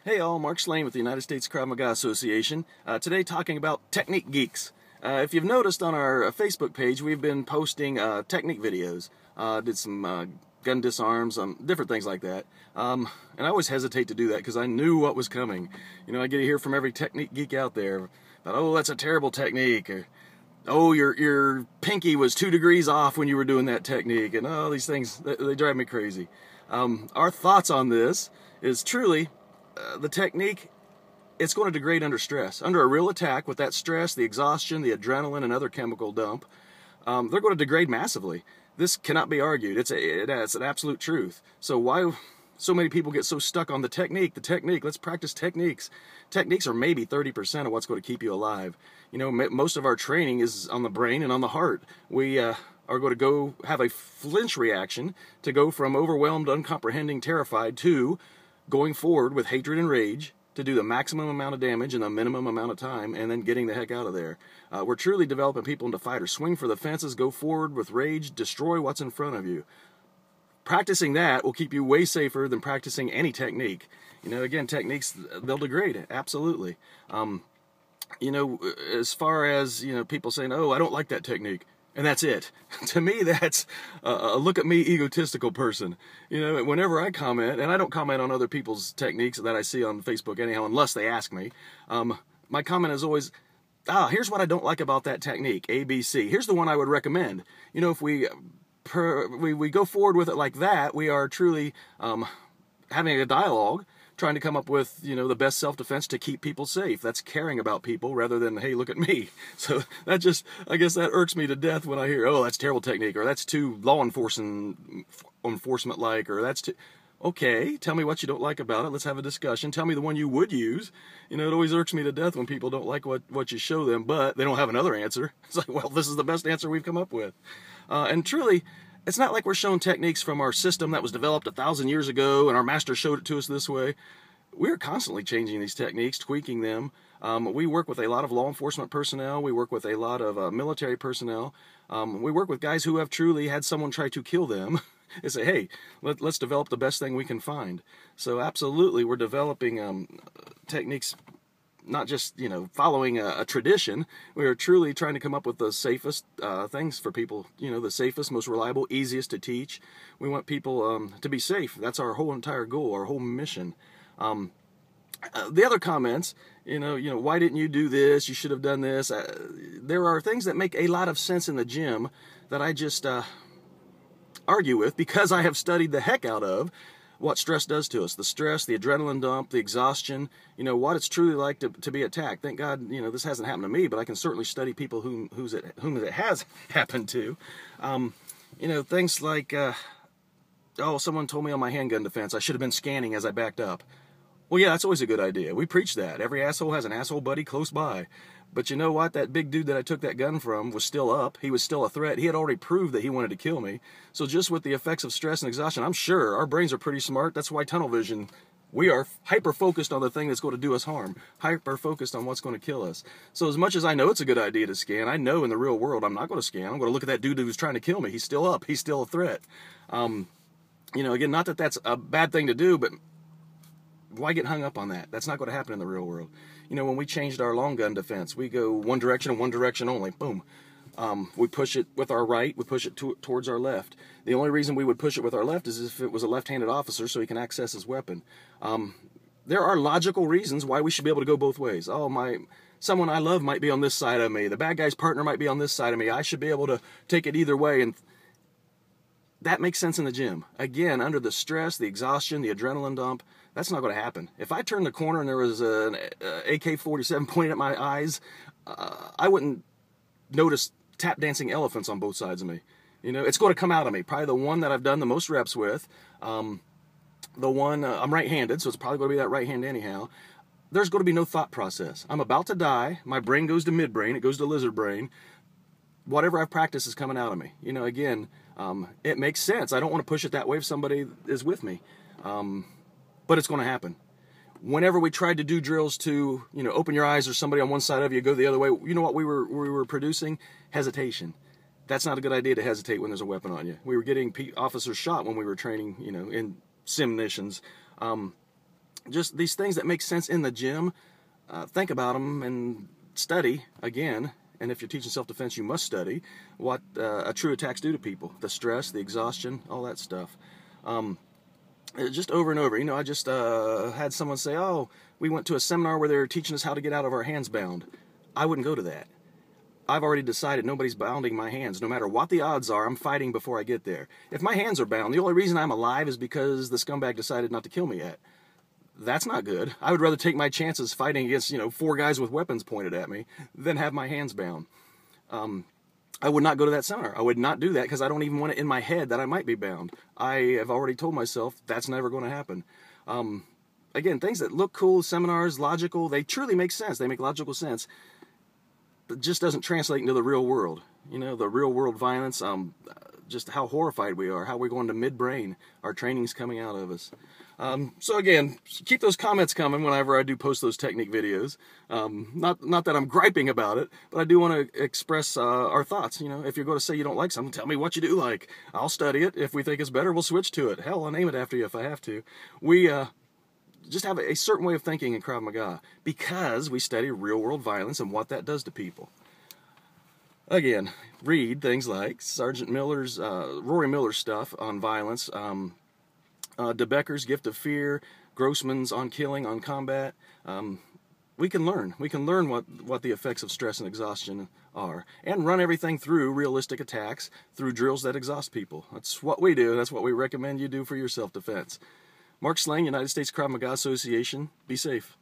Hey all, Mark Slane with the United States Krav Maga Association. Today talking about technique geeks. If you've noticed on our Facebook page, we've been posting technique videos. Did some gun disarms, different things like that. And I always hesitate to do that because I knew what was coming. You know, I get to hear from every technique geek out there about, oh, that's a terrible technique, or oh, your pinky was 2 degrees off when you were doing that technique, and all these things, they drive me crazy. Our thoughts on this is truly, the technique, it's going to degrade under stress. Under a real attack, with that stress, the exhaustion, the adrenaline, and other chemical dump, they're going to degrade massively. This cannot be argued. It's an absolute truth. So why so many people get so stuck on the technique? Let's practice techniques. Techniques are maybe 30% of what's going to keep you alive. You know, most of our training is on the brain and on the heart. We are going to go have a flinch reaction to go from overwhelmed, uncomprehending, terrified to going forward with hatred and rage to do the maximum amount of damage in the minimum amount of time, and then getting the heck out of there. We're truly developing people into fighters. Swing for the fences, go forward with rage, destroy what's in front of you. Practicing that will keep you way safer than practicing any technique. You know, again, techniques, they'll degrade, absolutely. You know, as far as, you know, people saying, oh, I don't like that technique, and that's it. To me, that's a look at me egotistical person. You know, whenever I comment, and I don't comment on other people's techniques that I see on Facebook anyhow, unless they ask me, my comment is always, here's what I don't like about that technique, A, B, C. Here's the one I would recommend. You know, if we go forward with it like that, we are truly having a dialogue, trying to come up with, you know, the best self-defense to keep people safe. That's caring about people rather than, hey, look at me. So that just, I guess that irks me to death when I hear, oh, that's terrible technique, or that's too law enforcement-like, or that's too... Okay, tell me what you don't like about it. Let's have a discussion. Tell me the one you would use. You know, it always irks me to death when people don't like what you show them, but they don't have another answer. It's like, well, this is the best answer we've come up with. And truly, it's not like we're showing techniques from our system that was developed 1,000 years ago and our master showed it to us this way. We're constantly changing these techniques, tweaking them. We work with a lot of law enforcement personnel. We work with a lot of military personnel. We work with guys who have truly had someone try to kill them and say, hey, let's develop the best thing we can find. So absolutely, we're developing techniques, not just, you know, following a tradition. We are truly trying to come up with the safest things for people, you know, the safest, most reliable, easiest to teach. We want people to be safe. That's our whole entire goal, our whole mission. The other comments, you know, why didn't you do this? You should have done this. There are things that make a lot of sense in the gym that I just argue with because I have studied the heck out of what stress does to us. The stress, the adrenaline dump, the exhaustion, you know, what it's truly like to be attacked. Thank God, you know, this hasn't happened to me, but I can certainly study people whom it has happened to. You know, things like, oh, someone told me on my handgun defense I should have been scanning as I backed up. Well, yeah, that's always a good idea. We preach that. Every asshole has an asshole buddy close by. But you know what? That big dude that I took that gun from was still up. He was still a threat. He had already proved that he wanted to kill me. So just with the effects of stress and exhaustion, I'm sure our brains are pretty smart. That's why tunnel vision, we are hyper-focused on the thing that's going to do us harm. Hyper-focused on what's going to kill us. So as much as I know it's a good idea to scan, I know in the real world I'm not going to scan. I'm going to look at that dude who was trying to kill me. He's still up. He's still a threat. You know, again, not that that's a bad thing to do, but why get hung up on that? That's not going to happen in the real world. You know, when we changed our long gun defense, we go one direction and one direction only. Boom. We push it with our right, we push it towards our left. The only reason we would push it with our left is if it was a left-handed officer so he can access his weapon. There are logical reasons why we should be able to go both ways. Oh, someone I love might be on this side of me. The bad guy's partner might be on this side of me. I should be able to take it either way, and that makes sense in the gym. Again, under the stress, the exhaustion, the adrenaline dump, that's not going to happen. If I turned the corner and there was an AK-47 pointed at my eyes, I wouldn't notice tap dancing elephants on both sides of me. You know, it's going to come out of me. Probably the one that I've done the most reps with, the one, I'm right-handed, so it's probably going to be that right hand anyhow. There's going to be no thought process. I'm about to die. My brain goes to midbrain. It goes to lizard brain. Whatever I've practiced is coming out of me. You know, again, it makes sense. I don't want to push it that way if somebody is with me. But it's going to happen. Whenever we tried to do drills to, you know, open your eyes or somebody on one side of you, go the other way, you know what we were producing? Hesitation. That's not a good idea to hesitate when there's a weapon on you. We were getting officers shot when we were training, you know, in sim missions. just these things that make sense in the gym. Think about them and study again. And if you're teaching self-defense, you must study what a true attacks do to people. The stress, the exhaustion, all that stuff. Just over and over. You know, I just had someone say, oh, we went to a seminar where they were teaching us how to get out of our hands bound. I wouldn't go to that. I've already decided nobody's bounding my hands. No matter what the odds are, I'm fighting before I get there. If my hands are bound, the only reason I'm alive is because the scumbag decided not to kill me yet. That's not good. I would rather take my chances fighting against, 4 guys with weapons pointed at me than have my hands bound. I would not go to that seminar. I would not do that because I don't even want it in my head that I might be bound. I have already told myself that's never going to happen. Again, things that look cool, seminars, logical, they truly make sense. They make logical sense. It just doesn't translate into the real world. The real world violence, just how horrified we are, how we're going to midbrain. Our training's coming out of us. So again, keep those comments coming whenever I do post those technique videos. Not that I'm griping about it, but I do want to express our thoughts. If you're going to say you don't like something, tell me what you do like. I'll study it. If we think it's better, we'll switch to it. Hell, I'll name it after you if I have to. We just have a certain way of thinking in Krav Maga because we study real-world violence and what that does to people. Again, read things like Sergeant Miller's, Rory Miller's stuff on violence, De Becker's Gift of Fear, Grossman's on killing, on combat. We can learn. We can learn what the effects of stress and exhaustion are, and run everything through realistic attacks, through drills that exhaust people. That's what we do. That's what we recommend you do for your self-defense. Mark Slang, United States Krav Maga Association. Be safe.